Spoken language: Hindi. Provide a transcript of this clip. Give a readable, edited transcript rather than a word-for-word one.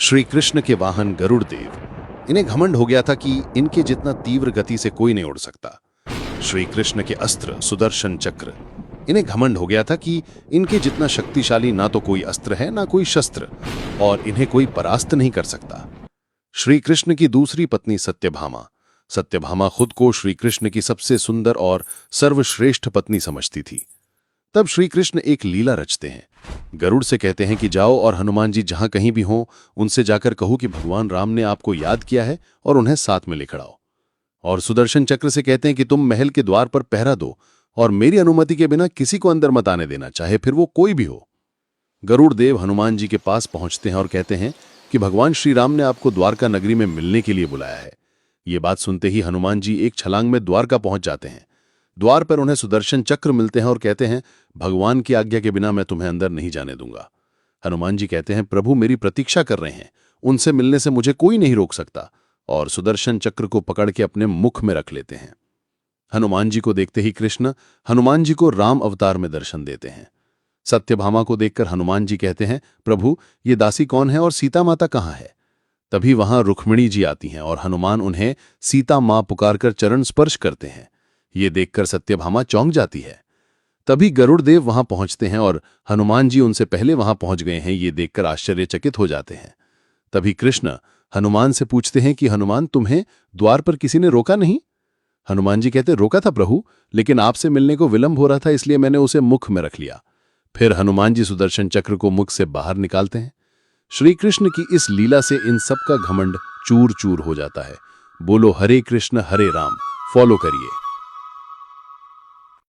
श्री कृष्ण के वाहन गरुड़ देव, इन्हें घमंड हो गया था कि इनके जितना तीव्र गति से कोई नहीं उड़ सकता। श्री कृष्ण के अस्त्र सुदर्शन चक्र, इन्हें घमंड हो गया था कि इनके जितना शक्तिशाली ना तो कोई अस्त्र है ना कोई शस्त्र, और इन्हें कोई परास्त नहीं कर सकता। श्री कृष्ण की दूसरी पत्नी सत्यभामा, सत्यभामा खुद को श्री कृष्ण की सबसे सुंदर और सर्वश्रेष्ठ पत्नी समझती थी। तब श्री कृष्ण एक लीला रचते हैं। गरुड़ से कहते हैं कि जाओ और हनुमान जी जहां कहीं भी हों उनसे जाकर कहो कि भगवान राम ने आपको याद किया है और उन्हें साथ में ले खड़ाओ। और सुदर्शन चक्र से कहते हैं कि तुम महल के द्वार पर पहरा दो और मेरी अनुमति के बिना किसी को अंदर मत आने देना, चाहे फिर वो कोई भी हो। गरुड़ देव हनुमान जी के पास पहुंचते हैं और कहते हैं कि भगवान श्री राम ने आपको द्वारका नगरी में मिलने के लिए बुलाया है। ये बात सुनते ही हनुमान जी एक छलांग में द्वारका पहुंच जाते हैं। द्वार पर उन्हें सुदर्शन चक्र मिलते हैं और कहते हैं, भगवान की आज्ञा के बिना मैं तुम्हें अंदर नहीं जाने दूंगा। हनुमान जी कहते हैं, प्रभु मेरी प्रतीक्षा कर रहे हैं, उनसे मिलने से मुझे कोई नहीं रोक सकता, और सुदर्शन चक्र को पकड़ के अपने मुख में रख लेते हैं। हनुमान जी को देखते ही कृष्ण हनुमान जी को राम अवतार में दर्शन देते हैं। सत्यभामा को देखकर हनुमान जी कहते हैं, प्रभु ये दासी कौन है और सीता माता कहाँ है? तभी वहां रुक्मिणी जी आती हैं और हनुमान उन्हें सीता मां पुकारकर चरण स्पर्श करते हैं। ये देखकर सत्यभामा चौंक जाती है। तभी गरुड़ देव वहां पहुंचते हैं और हनुमान जी उनसे पहले वहां पहुंच गए हैं, ये देखकर आश्चर्यचकित हो जाते हैं। तभी कृष्ण हनुमान से पूछते हैं कि हनुमान तुम्हें द्वार पर किसी ने रोका नहीं? हनुमान जी कहते, रोका था प्रभु, लेकिन आपसे मिलने को विलंब हो रहा था इसलिए मैंने उसे मुख में रख लिया। फिर हनुमान जी सुदर्शन चक्र को मुख से बाहर निकालते हैं। श्री कृष्ण की इस लीला से इन सब का घमंड चूर चूर हो जाता है। बोलो हरे कृष्ण हरे राम फॉलो करिए।